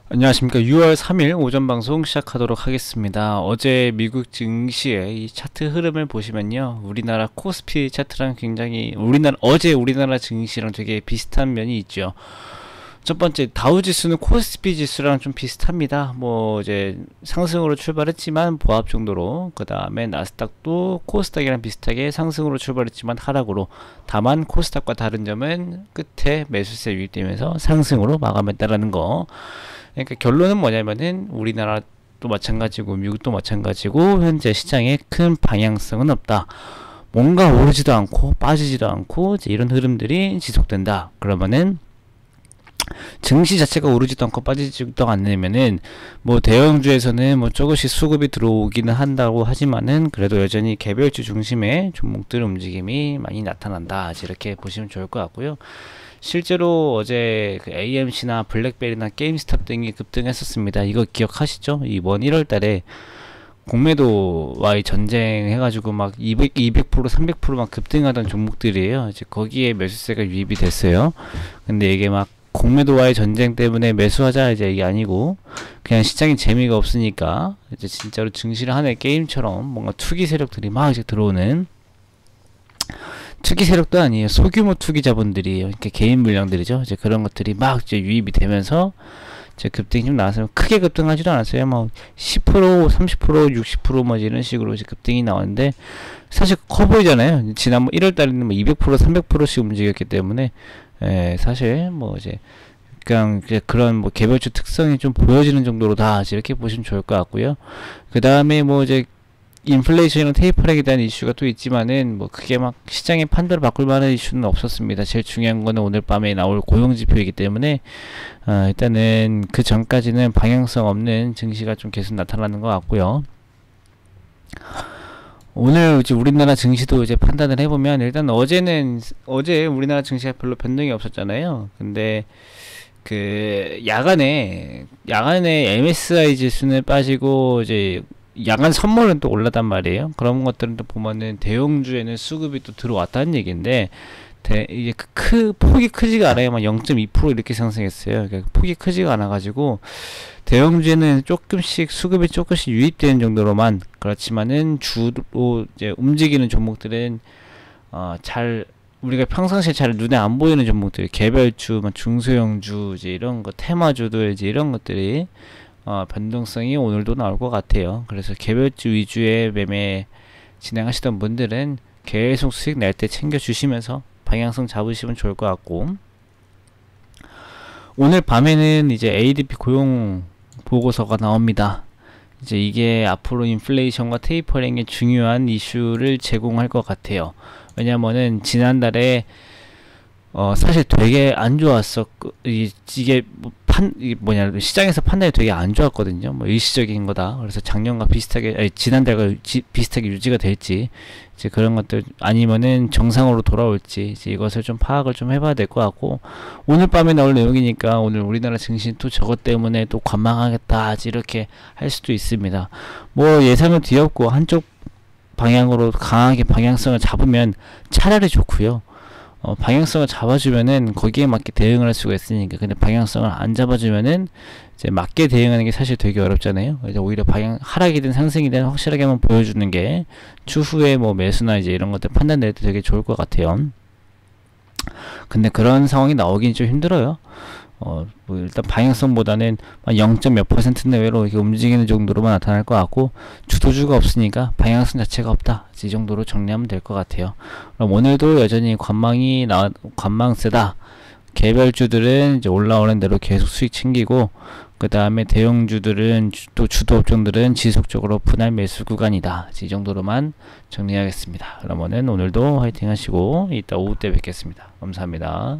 안녕하십니까. 6월 3일 오전 방송 시작하도록 하겠습니다. 어제 미국 증시의 이 차트 흐름을 보시면요, 우리나라 코스피 차트랑 굉장히 어제 우리나라 증시랑 되게 비슷한 면이 있죠. 첫 번째, 다우 지수는 코스피 지수랑 좀 비슷합니다. 뭐 이제 상승으로 출발했지만 보합 정도로, 그 다음에 나스닥도 코스닥이랑 비슷하게 상승으로 출발했지만 하락으로. 다만 코스닥과 다른 점은 끝에 매수세 유입되면서 상승으로 마감했다라는 거. 그러니까 결론은 뭐냐면은 우리나라도 마찬가지고 미국도 마찬가지고 현재 시장에 큰 방향성은 없다. 뭔가 오르지도 않고 빠지지도 않고 이제 이런 흐름들이 지속된다. 그러면은 증시 자체가 오르지도 않고 빠지지도 않으면은 뭐 대형주에서는 뭐 조금씩 수급이 들어오기는 한다고 하지만은 그래도 여전히 개별주 중심의 종목들 움직임이 많이 나타난다. 이렇게 보시면 좋을 것 같고요. 실제로 어제 그 AMC나 블랙베리나 게임스탑 등이 급등했었습니다. 이거 기억하시죠? 이번 1월 달에 공매도와의 전쟁 해가지고 막 200% 300%막 급등하던 종목들이에요. 이제 거기에 매수세가 유입이 됐어요. 근데 이게 막 공매도와의 전쟁 때문에 매수하자 이제 이게 아니고 그냥 시장에 재미가 없으니까 이제 진짜로 증시를 하나의 게임처럼 뭔가 투기 세력들이 막 이제 들어오는, 투기 세력도 아니에요. 소규모 투기자분들이, 그러니까 개인 물량들이죠. 이제 그런 것들이 막 이제 유입이 되면서 이제 급등이 좀 나왔어요. 크게 급등하지도 않았어요. 뭐 10%, 30%, 60%뭐 이런 식으로 이제 급등이 나왔는데 사실 커 보이잖아요. 지난번 1월 달에는 뭐 200%, 300%씩 움직였기 때문에 사실 뭐 이제 그냥 그런 뭐 개별주 특성이 좀 보여지는 정도로 다 이렇게 보시면 좋을 것 같고요. 그 다음에 뭐 이제 인플레이션이랑 테이퍼링에 대한 이슈가 또 있지만은 뭐 그게 막 시장의 판도를 바꿀 만한 이슈는 없었습니다. 제일 중요한 거는 오늘 밤에 나올 고용지표이기 때문에 일단은 그 전까지는 방향성 없는 증시가 좀 계속 나타나는 것 같고요. 오늘 이제 우리나라 증시도 이제 판단을 해보면 일단 어제 우리나라 증시가 별로 변동이 없었잖아요. 근데 그 야간에 MSI 지수는 빠지고 이제 야간 선물은 또 올라단 말이에요. 그런 것들은 또 보면은 대형주에는 수급이 또 들어왔다는 얘기인데 이게 폭이 크지가 않아요. 막 0.2% 이렇게 상승했어요. 그러니까 폭이 크지가 않아가지고 대형주에는 조금씩 수급이 조금씩 유입되는 정도로만, 그렇지만은 주로 이제 움직이는 종목들은 잘 우리가 평상시에 잘 눈에 안 보이는 종목들, 개별주, 중소형주, 이제 이런 거, 테마주들, 이제 이런 것들이 변동성이 오늘도 나올 것 같아요. 그래서 개별주 위주의 매매 진행하시던 분들은 계속 수익 날 때 챙겨 주시면서 방향성 잡으시면 좋을 것 같고, 오늘 밤에는 이제 ADP 고용 보고서가 나옵니다. 이제 이게 앞으로 인플레이션과 테이퍼링의 중요한 이슈를 제공할 것 같아요. 왜냐면은 지난달에 사실 되게 안 좋았어. 이게 이게 시장에서 판단이 되게 안 좋았거든요. 뭐 일시적인 거다. 그래서 작년과 비슷하게, 아니, 지난달과 비슷하게 유지가 될지, 이제 그런 것들 아니면은 정상으로 돌아올지, 이제 이것을 좀 파악을 좀 해봐야 될 것 같고, 오늘 밤에 나올 내용이니까 오늘 우리나라 증시 또 저것 때문에 또 관망하겠다, 이렇게 할 수도 있습니다. 뭐 예상은 뒤엎고 한쪽 방향으로 강하게 방향성을 잡으면 차라리 좋고요. 방향성을 잡아주면은 거기에 맞게 대응을 할 수가 있으니까. 근데 방향성을 안 잡아주면은 이제 맞게 대응하는 게 사실 되게 어렵잖아요. 그래서 오히려 하락이든 상승이든 확실하게만 보여주는 게 추후에 뭐 매수나 이제 이런 것들 판단 낼 때 되게 좋을 것 같아요. 근데 그런 상황이 나오긴 좀 힘들어요. 뭐 일단 방향성보다는 0. 몇 % 내외로 이렇게 움직이는 정도로만 나타날 것 같고, 주도주가 없으니까 방향성 자체가 없다, 이 정도로 정리하면 될 것 같아요. 그럼 오늘도 여전히 관망 세다. 개별주들은 이제 올라오는 대로 계속 수익 챙기고, 그 다음에 대형주들은 또 주도 업종들은 지속적으로 분할 매수 구간이다. 이 정도로만 정리하겠습니다. 그러면은 오늘도 화이팅 하시고 이따 오후 때 뵙겠습니다. 감사합니다.